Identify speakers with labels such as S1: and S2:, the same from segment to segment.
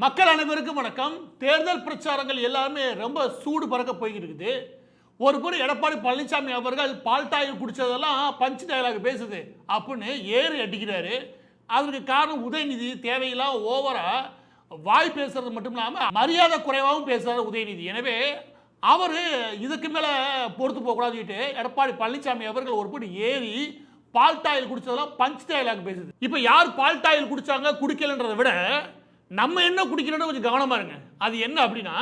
S1: மக்கள் அனைவருக்கும் வணக்கம். தேர்தல் பிரச்சாரங்கள் எல்லாமே ரொம்ப சூடு பறக்க போய்கிட்டு. ஒரு புறம் எடப்பாடி பழனிசாமி அவர்கள் பால் டாயில் குடிச்சதெல்லாம் பஞ்ச் டயலாக் பேசுது அப்படின்னு ஏறி அடிக்கிறாரு. அதற்கு காரணம் உதயநிதி தேவையில்லாம் ஓவரா வாய் பேசுறது மட்டும் இல்லாமல் மரியாதை குறைவாகவும் பேசுறாரு உதயநிதி. எனவே அவர் இதுக்கு மேலே பொறுத்து போகக்கூடாதுட்டு எடப்பாடி பழனிசாமி அவர்கள் ஒரு புறம் ஏறி பால் டாயில் குடிச்சதெல்லாம் பஞ்ச் டயலாக் பேசுது. இப்போ யார் பால் டாயில் குடிச்சாங்க குடிக்கலன்றதை விட நம்ம என்ன குடிக்கிறோன்னு கொஞ்சம் கவனமாக இருங்க. அது என்ன அப்படின்னா,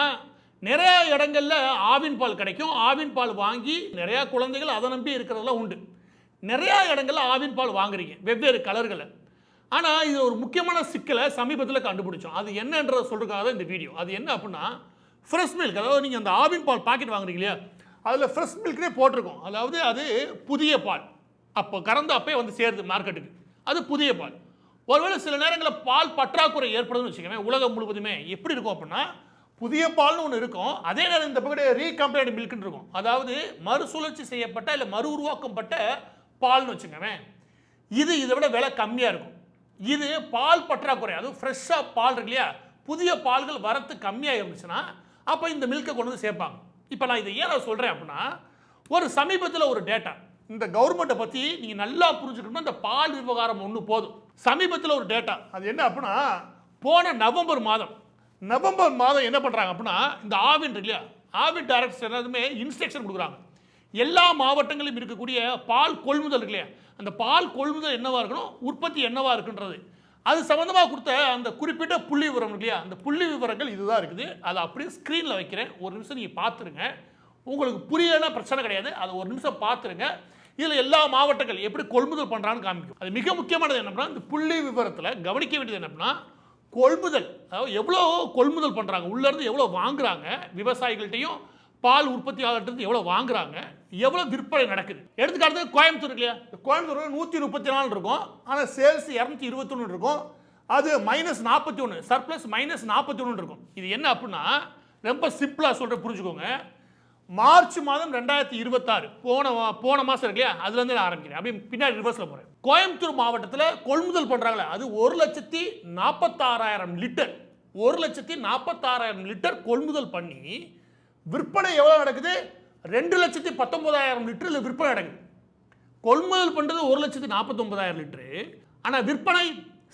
S1: நிறைய இடங்கள்ல ஆவின் பால் கிடைக்கும். ஆவின் பால் வாங்கி நிறையா குழந்தைகள் அதை நம்பி இருக்கிறதெல்லாம் உண்டு. நிறையா இடங்கள்ல ஆவின் பால் வாங்குறீங்க வெவ்வேறு கலர்களை. ஆனால் இது ஒரு முக்கியமான சிக்கலை சமீபத்தில் கண்டுபிடிச்சோம். அது என்னன்றதை சொல்றதுக்காக தான் இந்த வீடியோ. அது என்ன அப்படின்னா, ஃப்ரெஷ் மில்க், அதாவது நீங்கள் அந்த ஆவின் பால் பாக்கெட் வாங்குறீங்க இல்லையா, அதில் ஃப்ரெஷ் மில்க்னே போட்டிருக்கோம். அதாவது அது புதிய பால், அப்போ கறந்த அப்பே வந்து சேருது மார்க்கெட்டுக்கு, அது புதிய பால். ஒருவேளை சில நேரங்களில் பால் பற்றாக்குறை ஏற்படுதுன்னு வச்சுக்கோங்க. உலகம் முழுவதுமே எப்படி இருக்கும் அப்படின்னா, புதிய பால்னு ஒன்று இருக்கும், அதே நேரம் இந்த பக்கம் ரீகம்பைன்டு மில்க்னு இருக்கும். அதாவது மறுசுழற்சி செய்யப்பட்ட இல்லை மறு உருவாக்கப்பட்ட பால்னு வச்சுக்கோங்க. இதை விட விலை கம்மியாக இருக்கும். இது பால் பற்றாக்குறை, அதுவும் ஃப்ரெஷ்ஷாக பால் இருக்கு இல்லையா, புதிய பால்கள் வரத்து கம்மியாக இருந்துச்சுன்னா அப்போ இந்த மில்கை கொண்டு வந்து சேர்ப்பாங்க. இப்போ நான் இதை ஏன் சொல்கிறேன் அப்படின்னா, ஒரு சமீபத்தில் ஒரு டேட்டா, இந்த கவர்மெண்ட்டை பற்றி நீங்கள் நல்லா புரிஞ்சுக்கணும்னா இந்த பால் விவகாரம் ஒன்று போதும். சமீபத்தில் ஒரு டேட்டா, அது என்ன அப்படின்னா, போன நவம்பர் மாதம் என்ன பண்ணுறாங்க அப்படின்னா, இந்த ஆவின் இருக்கு இல்லையா, ஆவின் டைரக்டர் எல்லாருமே இன்ஸ்ட்ரக்ஷன் கொடுக்குறாங்க. எல்லா மாவட்டங்களிலும் இருக்கக்கூடிய பால் கொள்முதல் இருக்கு இல்லையா, அந்த பால் கொள்முதல் என்னவா இருக்கணும், உற்பத்தி என்னவா இருக்குன்றது அது சம்மந்தமாக கொடுத்த அந்த குறிப்பிட்ட புள்ளி விவரம் இருக்கு இல்லையா, அந்த புள்ளி விவரங்கள் இதுதான் இருக்குது. அதை அப்படியே ஸ்க்ரீனில் வைக்கிறேன், ஒரு நிமிஷம் நீங்கள் பார்த்துருங்க. உங்களுக்கு புரியலைன்னா பிரச்சனை கிடையாது, அதை ஒரு நிமிஷம் பார்த்துருங்க. இதில் எல்லா மாவட்டங்கள் எப்படி கொள்முதல் பண்ணுறான்னு காமிக்கும். அது மிக முக்கியமானது என்னன்னா, இந்த புள்ளி விவரத்தில் கவனிக்க வேண்டியது என்னன்னா, கொள்முதல், அதாவது எவ்வளோ கொள்முதல் பண்ணுறாங்க, உள்ளேருந்து எவ்வளோ வாங்குறாங்க, விவசாயிகள்கிட்டையும் பால் உற்பத்தியாளர்கிட்ட எவ்வளோ வாங்குறாங்க, எவ்வளோ விற்பனை நடக்குது. எடுத்துக்காட்டு கோயம்புத்தூர் இல்லையா, கோயம்புத்தூர் 134 இருக்கும், ஆனால் சேல்ஸ் 221 இருக்கும். அது -41, சர்ப்ளஸ் -41 இருக்கும். இது என்ன அப்படின்னா, ரொம்ப சிம்பிளாக சொல்கிற புரிஞ்சுக்கோங்க. மார்ச் மாதம் 2026 போன மாதம் இருக்கு இல்லையா, அதுலேருந்து நான் ஆரம்பிக்கிறேன், அப்படி பின்னாடி ரிவர்ஸில் போகிறேன். கோயம்புத்தூர் மாவட்டத்தில் கொள்முதல் பண்ணுறாங்களே, அது 1,46,000 லிட்டர், 1,46,000 லிட்டர் கொள்முதல் பண்ணி விற்பனை எவ்வளோ நடக்குது, 2,19,000 லிட்டர் விற்பனை நடக்குது. கொள்முதல் பண்ணுறது 1,49,000 லிட்டரு, ஆனால் விற்பனை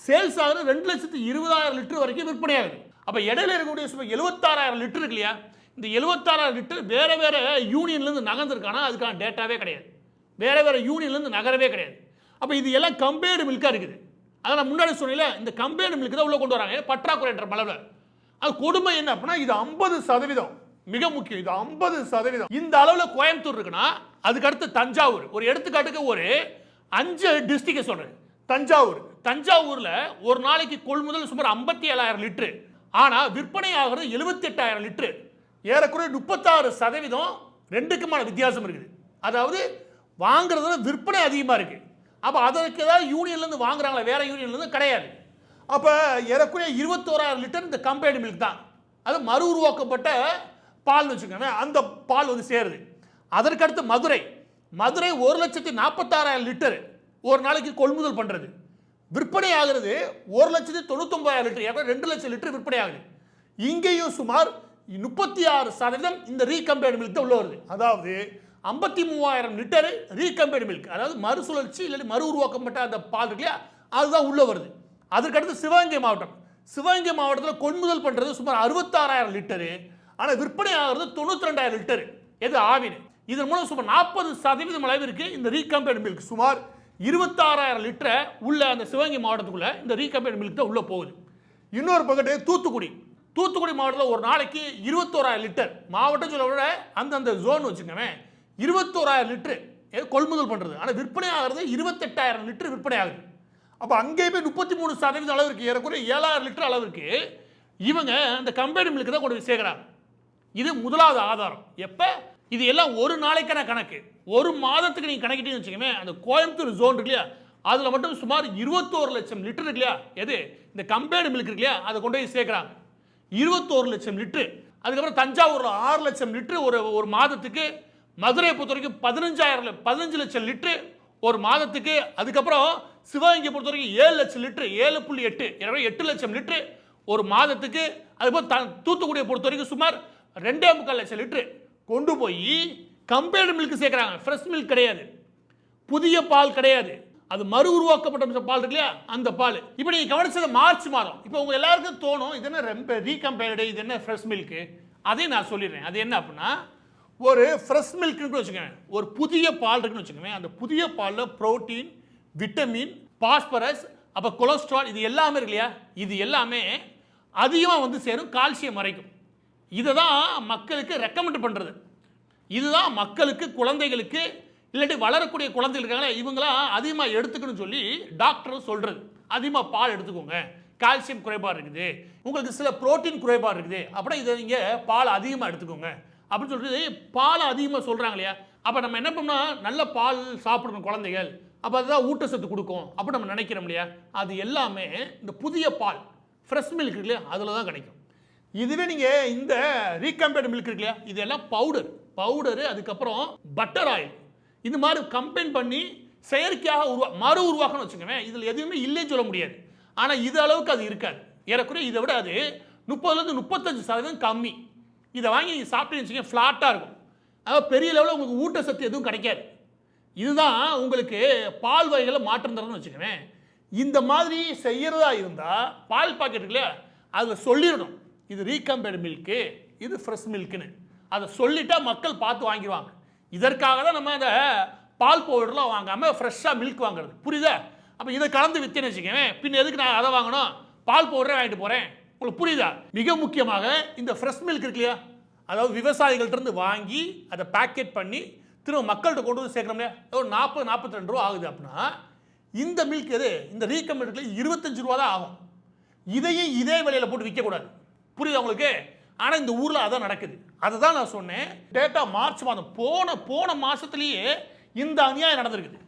S1: சேல்ஸ் ஆகுது 2,20,000 லிட்டர் வரைக்கும் விற்பனை ஆகுது. அப்போ இடையில இருக்கக்கூடிய 76,000 லிட்டர் இருக்கு இல்லையா, இந்த 76,000 லிட்டர் வேறு வேறு யூனியன்லேருந்து நகர்ந்துருக்கானா அதுக்கான டேட்டாவே கிடையாது, வேறு வேறு யூனியன்லேருந்து நகரவே கிடையாது. அப்போ இது எல்லாம் கம்பேர்டு மில்காக இருக்குது. அதை நான் முன்னாடி சொன்னேன்ல, இந்த கம்பேர்டு மில்க் தான் உள்ள கொண்டு வராங்க பற்றாக்குறைன்ற அளவில். அது கொடுமை என்ன அப்படின்னா, இது 50%, மிக முக்கியம், இது 50%. இந்த அளவில் கோயம்புத்தூர் இருக்குன்னா அதுக்கு அடுத்து தஞ்சாவூர். ஒரு எடுத்துக்காட்டுக்கு ஒரு 5 டிஸ்ட்ரிக்டை சொல்கிறேன். தஞ்சாவூரில் ஒரு நாளைக்கு கொள்முதல் சுமார் 57,000 லிட்டரு, ஆனால் விற்பனை ஆகிறது 78,000 லிட்டரு. ஏறக்குறைய 36% ரெண்டுக்குமான வித்தியாசம் இருக்குது. அதாவது வாங்குறதுல விற்பனை அதிகமாக இருக்குது. அப்போ அதற்கு ஏதாவது யூனியன்லேருந்து வாங்குறாங்களா, வேற யூனியன்லேருந்து கிடையாது. அப்போ ஏறக்குறைய 21,000 லிட்டர் இந்த கம்பேர்டு மில்க் தான், அது மறு உருவாக்கப்பட்ட பால்னு வச்சுக்கோங்க. அந்த பால் வந்து சேருது. அதற்கடுத்து மதுரை 1,46,000 லிட்டர் ஒரு நாளைக்கு கொள்முதல் பண்ணுறது, விற்பனை ஆகிறது 1,99,000 லிட்டர், 2 லட்சம் லிட்டர் விற்பனை ஆகுது. இங்கேயும் சுமார் 36% இந்த ரீகம்பேர்டு மில்க் தான் உள்ள வருது. அதாவது 53,000 லிட்டர் ரீகம்பேர்டு மில்க், அதாவது மறுசுழற்சி இல்லை மறு உருவாக்கப்பட்ட அந்த பால் இருக்கு இல்லையா, அதுதான் உள்ள வருது. அதற்கடுத்து சிவகங்கை மாவட்டத்தில் கொள்முதல் பண்ணுறது சுமார் 66,000 லிட்டரு, ஆனால் விற்பனை ஆகிறது 92,000 லிட்டர். எது ஆவின். இதன் மூலம் சுமார் 40% அளவிற்கு இந்த ரீகம்பேர்டு மில்க் சுமார் 26,000 லிட்டரை உள்ள அந்த சிவகங்கை மாவட்டத்துக்குள்ள இந்த ரீகம்பேர்டு மில்க் தான் உள்ள போகுது. இன்னொரு பக்கத்து தூத்துக்குடி மாவட்டத்தில் ஒரு நாளைக்கு 21,000 லிட்டர், மாவட்டம் சொல்ல விட அந்தந்த ஜோன் வச்சுக்கோங்க, 21,000 லிட்டர் கொள்முதல் பண்ணுறது, ஆனால் விற்பனை ஆகிறது 28,000 லிட்டர் விற்பனை ஆகுது. அப்போ அங்கேயுமே 33% அளவிற்கு, ஏறக்குறைய 7,000 லிட்டர் அளவிற்கு இவங்க அந்த கம்பேர்டு மில்க் தான் கொண்டு போய் சேர்க்குறாங்க. இது முதலாவது ஆதாரம். எப்போ இது எல்லாம் ஒரு நாளைக்கான கணக்கு, ஒரு மாதத்துக்கு நீங்கள் கணக்கிட்டீங்கன்னு வச்சுக்கோங்க, அந்த கோயம்புத்தூர் ஜோன் இருக்கு இல்லையா, அதில் மட்டும் சுமார் 21 லட்சம் லிட்டர் இருக்கு இல்லையா, எது இந்த கம்பேர்டு மில்க் இருக்கு இல்லையா, அதை கொண்டு போய் சேர்க்குறாங்க 21 லட்சம் லிட்டரு. அதுக்கப்புறம் தஞ்சாவூரில் 6 லட்சம் லிட்டரு ஒரு மாதத்துக்கு. மதுரையை பொறுத்த வரைக்கும் 15 லட்சம் லிட்டரு ஒரு மாதத்துக்கு. அதுக்கப்புறம் சிவகங்கை பொறுத்த வரைக்கும் 7 லட்சம் லிட்டரு, 7.8 8 லட்சம் லிட்டரு ஒரு மாதத்துக்கு. அதுபோல் தூத்துக்குடியை பொறுத்த வரைக்கும் சுமார் 2.25 லட்சம் லிட்டரு கொண்டு போய் கம்பெனி மில்க் சேர்க்குறாங்க. ஃப்ரெஷ் மில்க் கிடையாது, புதிய பால் கிடையாது, அது மறு உருவாக்கப்பட்ட பால் இருக்கு இல்லையா, அந்த பால். இப்போ நீங்கள் கவனிச்சது மார்ச் மாதம். இப்போ உங்கள் எல்லாருக்கும் தோணும், இது என்ன ரொம்ப ரீகம்பேர்டு, இது என்ன ஃப்ரெஷ் மில்க்கு. அதையும் நான் சொல்லிடுறேன். அது என்ன அப்படின்னா, ஒரு ஃப்ரெஷ் மில்க்னு வச்சுக்கோங்க, ஒரு புதிய பால் இருக்குன்னு வச்சுக்கோங்க. அந்த புதிய பாலில் புரோட்டீன், விட்டமின், பாஸ்பரஸ், அப்போ கொலஸ்ட்ரால், இது எல்லாமே இருக்கு இல்லையா, இது எல்லாமே அதிகமாக வந்து சேரும், கால்சியம் வரைக்கும். இதை தான் மக்களுக்கு ரெக்கமெண்ட் பண்ணுறது. இதுதான் மக்களுக்கு, குழந்தைகளுக்கு, இல்லாட்டி வளரக்கூடிய குழந்தைகள் இருக்காங்களே, இவங்களாம் அதிகமாக எடுத்துக்கணும்னு சொல்லி டாக்டரும் சொல்கிறது. அதிகமாக பால் எடுத்துக்கோங்க, கால்சியம் குறைபாடு இருக்குது, உங்களுக்கு சில புரோட்டீன் குறைபாடு இருக்குது, அப்படின்னா இதை நீங்கள் பால் அதிகமாக எடுத்துக்கோங்க அப்படின்னு சொல்லிட்டு பால் அதிகமாக சொல்கிறாங்க இல்லையா. அப்போ நம்ம என்ன பண்ணோம், நல்ல பால் சாப்பிடணும் குழந்தைகள், அப்போ அதுதான் ஊட்டச்சத்து கொடுக்கும் அப்போ நம்ம நினைக்கிறோம் இல்லையா. அது எல்லாமே இந்த புதிய பால் ஃப்ரெஷ் மில்க் இருக்கு இல்லையா, அதில் தான் கிடைக்கும். இதுவே நீங்கள் இந்த ரீகம்பேர்டு மில்க் இருக்கு இல்லையா, இதெல்லாம் பவுடரு, அதுக்கப்புறம் பட்டர் ஆயில், இந்த மாதிரி கம்பைன் பண்ணி செயற்கையாக மறு உருவாக்கணும்னு வச்சுக்கோங்க. இதில் எதுவுமே இல்லைன்னு சொல்ல முடியாது, ஆனால் இது அளவுக்கு அது இருக்காது. ஏறக்குறைய இதை விட அது 30லேருந்து 35% கம்மி. இதை வாங்கி நீங்கள் சாப்பிட்டு வச்சுக்கோங்க, ஃப்ளாட்டாக இருக்கும். அதாவது பெரிய லெவலில் உங்களுக்கு ஊட்டச்சத்து எதுவும் கிடைக்காது. இதுதான் உங்களுக்கு பால் வகைகளை மாற்றம் தரணும்னு வச்சுக்கோங்க. இந்த மாதிரி செய்கிறதா இருந்தால் பால் பாக்கெட் இருக்குல்ல, அதில் சொல்லிடணும் இது ரீகம்பேர்டு மில்க்கு, இது ஃப்ரெஷ் மில்க்குன்னு. அதை சொல்லிட்டா மக்கள் பார்த்து வாங்கிடுவாங்க. இதற்காக தான் நம்ம அந்த பால் பவுடர்லாம் வாங்காமல் ஃப்ரெஷ்ஷாக மில்க் வாங்குறது, புரியுதா. அப்போ இதை கலந்து விற்றுன்னு வச்சுக்கோங்க, பின் எதுக்கு நான் அதை வாங்கணும், பால் பவுடரே வாங்கிட்டு போகிறேன், உங்களுக்கு புரியுதா. மிக முக்கியமாக இந்த ஃப்ரெஷ் மில்க் இருக்கு இல்லையா, அதாவது விவசாயிகள்கிட்ட வாங்கி அதை பேக்கெட் பண்ணி திரும்ப மக்கள்கிட்ட கொண்டு வந்து சேர்க்கணும் இல்லையா, ஒரு 40-42 ரூபா ஆகுது. அப்படின்னா இந்த மில்க் எது, இந்த ரீகம்பேர்டு 25 ரூபா தான் ஆகும். இதையும் இதே விலையில் போட்டு விற்கக்கூடாது, புரியுதா உங்களுக்கு. ஆனால் இந்த ஊரில் அதான் நடக்குது. அதுதான் நான் சொன்னேன், டேட்டா மார்ச் மாதம் போன மாதத்துலேயே இந்த அநியாயம் நடந்திருக்குது.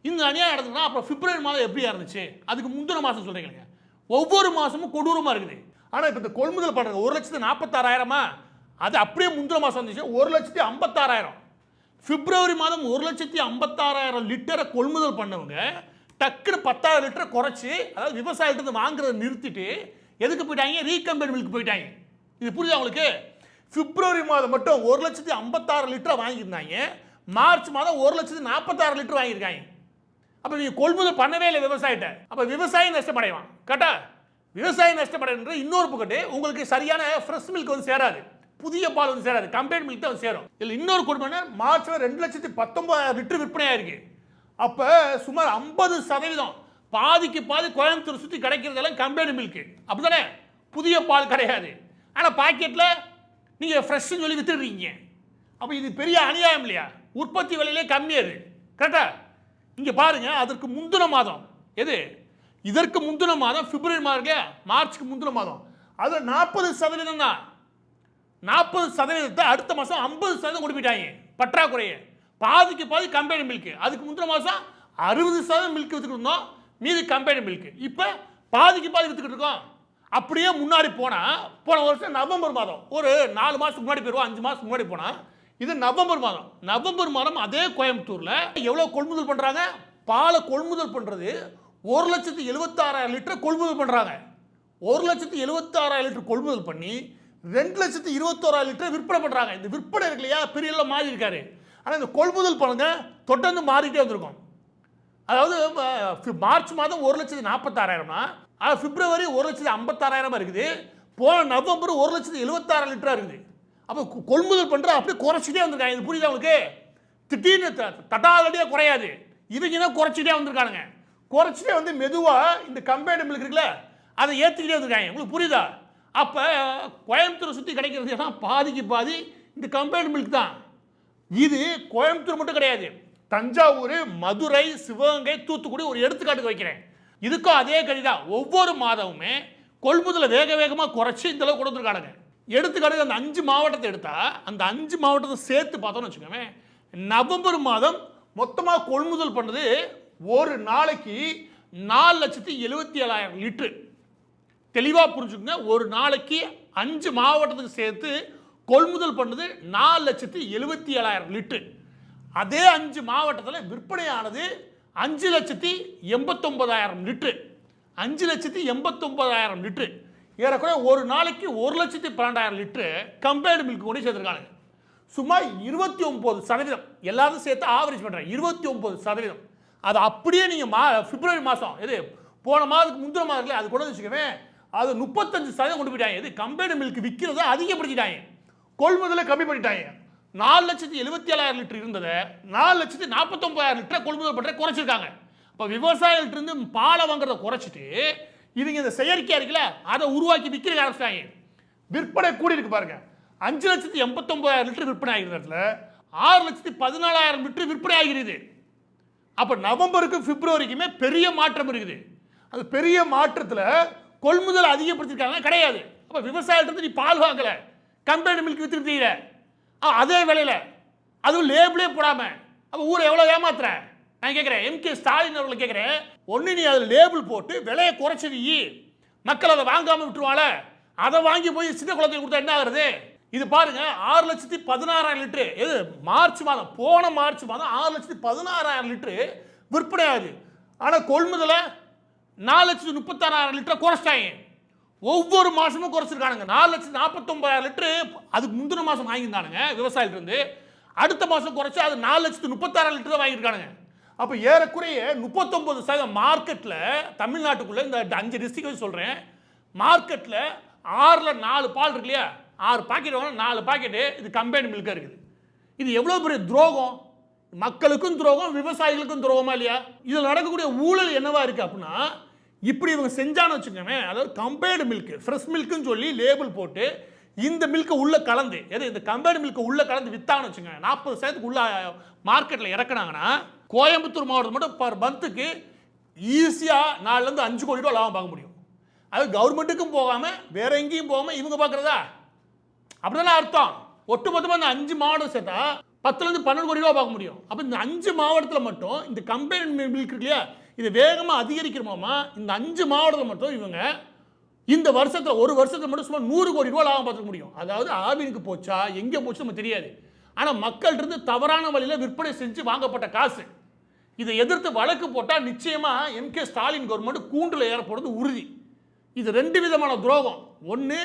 S1: இந்த அநியாயம் நடந்ததுன்னா அப்புறம் பிப்ரவரி மாதம் எப்படியா இருந்துச்சு, அதுக்கு முந்தின மாதம் சொல்கிறீங்க. ஒவ்வொரு மாதமும் கொடூரமாக இருக்குது. ஆனால் இப்போ இந்த கொள்முதல் பண்ணுறது 1,46,000 அது அப்படியே முந்தின மாதம் வந்துச்சு 1,56,000. பிப்ரவரி மாதம் 1,56,000 லிட்டரை கொள்முதல் பண்ணவங்க டக்குன்னு 10,000 லிட்டரை குறைச்சி, அதாவது விவசாயிகிட்ட வாங்குறதை நிறுத்திட்டு எதுக்கு போயிட்டாங்க, ரீகம்பேர்டு மில்க் போயிட்டாங்க. இது புரியுதா உங்களுக்கு. பிப்ரவரி மாதம் மட்டும் 1,56,000 லிட்டரை வாங்கியிருந்தாங்க, மார்ச் மாதம் 1,46,000 லிட்டர் வாங்கியிருக்காங்க. அப்போ நீங்கள் கொள்முதல் பண்ணவே இல்லை விவசாயிட்ட, அப்போ விவசாயி நஷ்டமடைவான். கரெக்டா, விவசாயி நஷ்டமடைன்ற இன்னொரு பக்கத்து உங்களுக்கு சரியான ஃப்ரெஷ் மில்க் வந்து சேராது, புதிய பால் வந்து சேராது, கம்பெனி மில்க் தான் சேரும். இதில் இன்னொரு கொடுமை, மார்ச் 2,19,000 லிட்டர் விற்பனை ஆயிருக்கு. அப்போ சுமார் 50%, பாதிக்கு பாதி கோயம்புத்தூர் சுற்றி கிடைக்கிறதெல்லாம் கம்பெனி மில்க்கு, அப்படிதானே, புதிய பால் கிடையாது. ஆனால் பாக்கெட்டில் நீங்கள் ஃப்ரெஷ்ஷுன்னு சொல்லி வித்துடுறீங்க. அப்போ இது பெரிய அநியாயம் இல்லையா, உற்பத்தி விலையிலே கம்மியாது. கரெக்டா, இங்கே பாருங்க, அதற்கு முந்தின மாதம் எது, இதற்கு முந்தின மாதம் பிப்ரவரி மாதம் இல்லையா, மார்ச்சுக்கு முந்தின மாதம், அது 40% தான். 40% அடுத்த மாதம் 50% கொண்டு போயிட்டாங்க பற்றாக்குறையை, பாதிக்கு பாதி கம்பெனி மில்க்கு. அதுக்கு முந்தின மாதம் 60% மில்க் வித்துக்கிட்டு இருந்தோம், மீது கம்பெனி மில்க். இப்போ பாதிக்கு பாதி வித்துக்கிட்டு இருக்கோம். அப்படியே முன்னாடி போன வருஷம் நவம்பர் மாதம், ஒரு 4 மாதத்துக்கு முன்னாடி போயிடுவோம், 5 மாதத்துக்கு முன்னாடி போனால் இது நவம்பர் மாதம் அதே கோயம்புத்தூரில் எவ்வளோ கொள்முதல் பண்ணுறாங்க, பாலை கொள்முதல் பண்ணுறது 1,76,000 லிட்டர் கொள்முதல் பண்ணுறாங்க. 1,76,000 லிட்டர் கொள்முதல் பண்ணி 2,21,000 லிட்டர் விற்பனை பண்ணுறாங்க. இந்த விற்பனை இருக்கு இல்லையா, பெரிய எல்லாம் மாறி இருக்காரு. ஆனால் இந்த கொள்முதல் பண்ணுங்க தொடர்ந்து மாறிட்டே வந்திருக்கும். அதாவது மார்ச் மாதம் 1,46,000, ஆனால் பிப்ரவரி 1,56,000 இருக்குது, போன நவம்பர் 1,76,000 லிட்டராக இருக்குது. அப்போ கொள்முதல் பண்ணுற அப்படியே குறைச்சிட்டே வந்திருக்காங்க. இது புரியுதா உங்களுக்கு. திடீர்னு தட்டாதடியாக குறையாது, இவங்க தான் குறைச்சிட்டே வந்திருக்கானுங்க. குறைச்சிட்டே வந்து மெதுவாக இந்த கம்பெனி மில்க் இருக்குல்ல, அதை ஏற்றிக்கிட்டே வந்திருக்காங்க. உங்களுக்கு புரியுதா. அப்போ கோயம்புத்தூரை சுற்றி கிடைக்கிறது எல்லாம் பாதிக்கு பாதி இந்த கம்பெனி மில்க் தான். இது கோயம்புத்தூர் மட்டும் கிடையாது, தஞ்சாவூர், மதுரை, சிவகங்கை, தூத்துக்குடி ஒரு எடுத்துக்காட்டுக்கு வைக்கிறேன். இதுக்கும் அதே கடிதான். ஒவ்வொரு மாதமுமே கொள்முதலை வேகமாக குறைச்சி இந்த அளவுக்கு கொண்டு வந்துருக்கானுங்க. எடுத்துக்காட்டுக்கு அந்த 5 மாவட்டத்தை எடுத்தால், அந்த 5 மாவட்டத்தை சேர்த்து பார்த்தோன்னு வச்சுக்கோங்க, நவம்பர் மாதம் மொத்தமாக கொள்முதல் பண்ணது ஒரு நாளைக்கு 4,77,000 லிட்டரு. தெளிவாக புரிஞ்சுக்கோங்க, ஒரு நாளைக்கு 5 மாவட்டத்துக்கு சேர்த்து கொள்முதல் பண்ணது 4,77,000 லிட்டரு. அதே 5 மாவட்டத்தில் விற்பனையானது 5,89,000 லிட்டரு. 5,89,000 லிட்டரு. ஏறக்குறைய ஒரு நாளைக்கு 1,12,000 லிட்டரு கம்பைன்டு மில்க் கொண்டு சேர்த்துருக்காங்க. சும்மா 29%, எல்லாரும் சேர்த்து ஆவரேஜ் பண்ணுறேன் 29%. அது அப்படியே நீங்கள் பிப்ரவரி மாதம் எது போன மாதத்துக்கு முந்தின மாதத்துல அது கொண்டு வச்சுக்கவே அது 35% கொண்டு போயிட்டாங்க. இது கம்பைன்டு மில்க் விற்கிறத அதிகப்படுத்திட்டாங்க, கொள்முதலை கம்மி பண்ணிட்டாங்க. 4,77,000 லிட்டர் இருந்ததை 4,49,000 லிட்டர் கொள்முதல் பண்ணுற குறைச்சிருக்காங்க. இப்போ விவசாயிகிட்ட இருந்து பாலை வாங்குறத குறைச்சிட்டு இவங்க இந்த செயற்கை இருக்குல்ல அதை உருவாக்கி விற்கிற ஆரம்பிச்சிட்டாங்க. விற்பனை கூடி இருக்கு பாருங்க. 5,89,000 லிட்டர் விற்பனை ஆகிற இடத்துல 6,14,000 லிட்டர் விற்பனை ஆகிறது. அப்போ நவம்பருக்கும் பிப்ரவரிக்குமே பெரிய மாற்றம் இருக்குது. அந்த பெரிய மாற்றத்தில் கொள்முதல் அதிகப்படுத்திருக்காங்க கிடையாது. அப்போ விவசாயிகிட்ட நீ பால் வாங்கல, கம்பைன்டு மில்க் வித்துருக்கீங்க அதே விலையில், அதுவும் லேபிளே போடாம, அப்போ ஊரை எவ்வளோ ஏமாத்துற? நான் கேட்குறேன், எம்.கே. ஸ்டாலின் அவர்களை கேட்குறேன், ஒன்று நீ அதில் லேபிள் போட்டு விலையை குறைச்சி மக்கள் அதை வாங்காமல் விட்டுருவாங்கள, அதை வாங்கி போய் சின்ன குழந்தைங்க கொடுத்தா என்ன ஆகுறது? இது பாருங்க 6,16,000 லிட்டரு, எது மார்ச் மாதம், போன மார்ச் மாதம் 6,16,000 லிட்டரு விற்பனை ஆகுது. ஆனால் கொள்முதலை 4,36,000 லிட்டரை குறைச்சிட்டாங்க. ஒவ்வொரு மாதமும் குறைச்சிருக்கானுங்க. 4,49,000 லிட்டரு அதுக்கு முந்தின மாதம் வாங்கியிருந்தானுங்க விவசாயிட்டு இருந்து, அடுத்த மாதம் குறைச்சி அது 4,36,000 லிட்டர் தான் வாங்கியிருக்கானுங்க. அப்போ ஏறக்குறைய 39% மார்க்கெட்டில் தமிழ்நாட்டுக்குள்ளே இந்த 5 டிஸ்ட்ரிக்ட் வச்சு சொல்கிறேன், மார்க்கெட்டில் 6ல் 4 பால் இருக்கு இல்லையா, 6 பாக்கெட் வாங்க 4 பாக்கெட்டு இது கம்பைன்டு மில்காக இருக்குது. இது எவ்வளோ பெரிய துரோகம், மக்களுக்கும் துரோகம், விவசாயிகளுக்கும் துரோகமா இல்லையா? இதில் நடக்கக்கூடிய ஊழல் என்னவா இருக்குது அப்படின்னா, இப்படி இவங்க செஞ்சான்னு வச்சுக்கோங்க, அதாவது கம்பைன்டு மில்க் ஃப்ரெஷ் மில்க்குன்னு சொல்லி லேபிள் போட்டு இந்த மில்கை உள்ள கலந்து, எது இந்த கம்பைன்டு மில்கை உள்ள கலந்து வித்தான்னு வச்சுக்கோங்க, 40% உள்ள மார்க்கெட்டில் இறக்குனாங்கன்னா கோயம்புத்தூர் மாவட்டம் மட்டும் பர் மந்த்துக்கு ஈஸியாக 4லேருந்து 5 கோடி ரூபா லாபம் பார்க்க முடியும். அது கவர்மெண்ட்டுக்கும் போகாமல் வேற எங்கேயும் போகாமல் இவங்க பார்க்குறதா? அப்படிதானே அர்த்தம். ஒட்டுமொத்தமாக இந்த 5 மாவட்டம் சேர்த்தா 10லேருந்து 12 கோடி ரூபா பார்க்க முடியும். அப்போ இந்த 5 மாவட்டத்தில் மட்டும் இந்த கம்பைன்டு மில்க் இருக்கு இல்லையா, இது வேகமாக அதிகரிக்கிறோமா, இந்த 5 மாவட்டத்தில் மட்டும் இவங்க இந்த வருஷத்தில் ஒரு வருஷத்தில் மட்டும் சும்மா 100 கோடி ரூபா லாபம் பார்த்துக்க முடியும். அதாவது ஆவினுக்கு போச்சா எங்கே போச்சு நமக்கு தெரியாது. ஆனால் மக்கள்கிட்ட தவறான வழியில் விற்பனை செஞ்சு வாங்கப்பட்ட காசு. இதை எதிர்த்து வழக்கு போட்டால் நிச்சயமாக எம்.கே. ஸ்டாலின் கவர்மெண்ட் கூண்டில் ஏறப்படுறது உறுதி. இது 2 விதமான துரோகம். ஒன்று,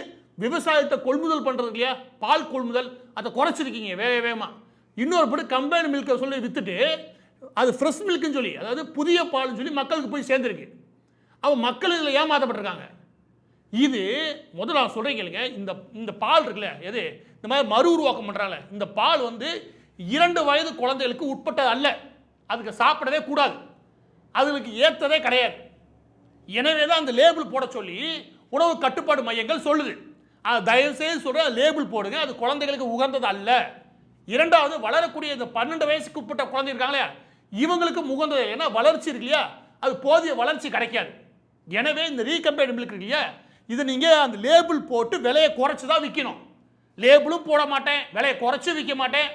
S1: விவசாயத்தை கொள்முதல் பண்ணுறது இல்லையா, பால் கொள்முதல் அதை குறைச்சிருக்கீங்க வேகமாக. இன்னொரு படி கம்பைன்டு மில்கை சொல்லி விற்றுட்டு அது ஃப்ரெஷ் மில்க்குன்னு சொல்லி, அதாவது புதிய பால்னு சொல்லி மக்களுக்கு போய் சேர்ந்துருக்கு. அவன் மக்கள் இதில் ஏமாற்றப்பட்டிருக்காங்க. இது முதல்ல நான் சொல்கிறேன் கேளுங்க, இந்த பால் இருக்குல்ல, எது இந்த மாதிரி மறு உருவாக்கம் பண்ணுறாங்க, இந்த பால் 2 வயது குழந்தைகளுக்கு உட்பட்டது அல்ல, அதுக்கு சாப்பிடவே கூடாது, அதுக்கு ஏற்றதே கிடையாது. எனவே தான் அந்த லேபிள் போட சொல்லி உணவு கட்டுப்பாடு மையங்கள் சொல்லுது. அது தயவுசெய்து சொல்கிற லேபிள் போடுங்க, அது குழந்தைகளுக்கு உகந்தது அல்ல. இரண்டாவது, வளரக்கூடிய இந்த 12 வயசுக்கு உட்பட்ட குழந்தை இருக்காங்களே இவங்களுக்கு உகந்தது, ஏன்னா வளர்ச்சி இருக்கு இல்லையா, அது போதிய வளர்ச்சி கிடைக்காது. எனவே இந்த ரீகம்பைன்டு மில்க் இருக்கு இல்லையா, இதை நீங்கள் அந்த லேபிள் போட்டு விலையை குறைச்சி தான் விற்கணும். லேபிளும் போட மாட்டேன், விலையை குறைச்சி விற்க மாட்டேன்,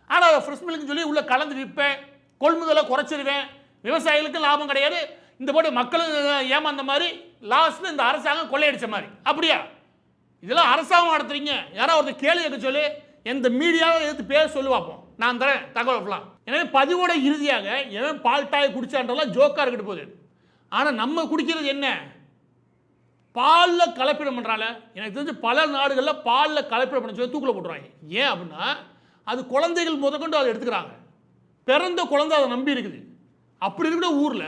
S1: ஆனால் அதை ஃப்ரெஷ் மில்க்னு சொல்லி உள்ளே கலந்து விற்பேன், கொள்முதலை குறைச்சிருவேன், விவசாயிகளுக்கும் லாபம் கிடையாது, இந்த போட்டு மக்களும் ஏமாந்த மாதிரி லாஸ்ட்டில் இந்த அரசாங்கம் கொள்ளையடிச்ச மாதிரி. அப்படியா? இதெல்லாம் அரசாங்கம் நடத்துறீங்க, யாராவது ஒருத்தர் கேள்வி கேட்க சொல்லி எந்த மீடியாவை எடுத்து பேச சொல்லி பார்ப்போம், நான் தரேன் தகவல். எனவே பதிவோட இறுதியாக எவன் பால் டாய் குடிச்சான்றலாம் ஜோக்காக இருக்கிட்டு போகுது. ஆனால் நம்ம குடிக்கிறது என்ன? பாலில் கலப்பிடம் பண்ணுறாங்க. எனக்கு தெரிஞ்சு பல நாடுகளில் பாலில் கலப்பிடம் பண்ண சொல்லி தூக்கில் போட்டுருவாங்க. ஏன் அப்படின்னா அது குழந்தைகள் முதற்கொண்டு அதை எடுத்துக்கிறாங்க, பிறந்த குழந்தை அதை நம்பி இருக்குது. அப்படி இருக்கிற ஊரில்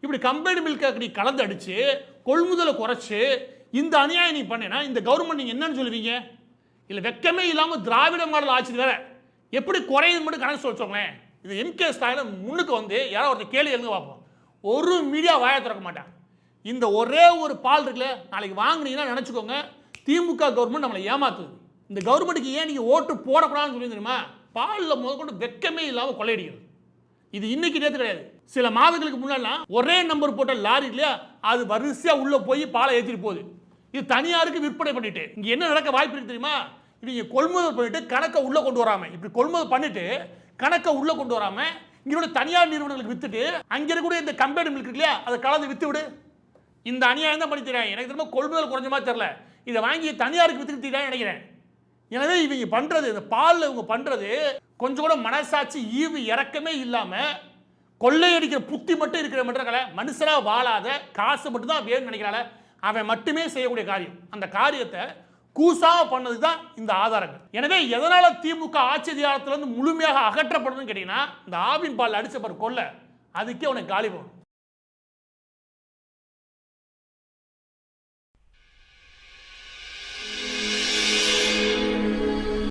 S1: இப்படி கம்பைன்டு மில்கை நீ கலந்து அடித்து கொள்முதலை குறைச்சி இந்த அநியாயம் நீ பண்ணேன்னா இந்த கவர்மெண்ட் நீங்கள் என்னன்னு சொல்லுவீங்க? இல்லை வெக்கமே இல்லாமல் திராவிட மாடல் ஆட்சி வேற எப்படி குறையுது மட்டும் கணக்கு சொல்லிச்சோங்களேன். இது எம்.கே. ஸ்டாலின் முன்னுக்கு யாராவது ஒருத்தர் கேள்வி எழுந்து பார்ப்போம், ஒரு மீடியா வாயை திறக்க மாட்டான். இந்த ஒரே ஒரு பால் இருக்குல்ல, நாளைக்கு வாங்கினீங்கன்னா நினச்சிக்கோங்க திமுக கவர்மெண்ட் நம்மளை ஏமாத்துது. இந்த கவர்மெண்ட்டுக்கு ஏன் நீங்கள் ஓட்டு போடக்கூடாதுன்னு சொல்லி தெரியுமா? பாலில் முதற்கொண்டு வெக்கமே இல்லாமல் கொள்ளையடிக்கிறது. இது இன்னைக்கு நேற்று கிடையாது, சில மாதங்களுக்கு முன்னாடிலாம் ஒரே நம்பர் போட்ட லாரி இல்லையா, அது வரிசையாக உள்ளே போய் பாலை ஏற்றிட்டு போகுது. இது தனியாருக்கு விற்பனை பண்ணிட்டு இங்கே என்ன நடக்க வாய்ப்பு இருக்கு தெரியுமா? இவங்க கொள்முதல் பண்ணிட்டு கணக்கை உள்ளே கொண்டு வராமல், இப்படி கொள்முதல் பண்ணிட்டு கணக்கை உள்ளே கொண்டு வராமல் இங்கே தனியார் நிறுவனங்களுக்கு வித்துட்டு அங்கே இருக்கக்கூடிய இந்த கம்பெனி மில்க் இல்லையா அதை கலந்து வித்து விடு. இந்த அநியாயம் தான் பண்ணி தரேன். எனக்கு திரும்ப கொள்முதல் குறைஞ்ச மாதிரி தெரியல, இதை வாங்கி தனியாருக்கு வித்துக்கிட்டு நினைக்கிறேன். எனவே இவங்க பண்ணுறது, இந்த பாலில் இவங்க பண்ணுறது கொஞ்சம் கூட மனசாட்சி ஈவு இறக்கமே இல்லாமல் கொள்ளையடிக்கிற புத்தி மட்டும் இருக்கிற மட்டும் மனுஷனாக வாழாத காசு மட்டும் தான் வேணும்னு நினைக்கிறாள். அவன் மட்டுமே செய்யக்கூடிய காரியம். அந்த காரியத்தை கூசாம பண்ணதுக்கு தான் இந்த ஆதாரங்கள். எனவே எதனால திமுக ஆட்சி அதிகாரத்திலிருந்து முழுமையாக அகற்றப்படணும்னு கேட்டீங்கன்னா, இந்த ஆவின் பால் அடிச்ச பார் கொல்ல, அதுக்கே உனக்கு காலி போகணும்.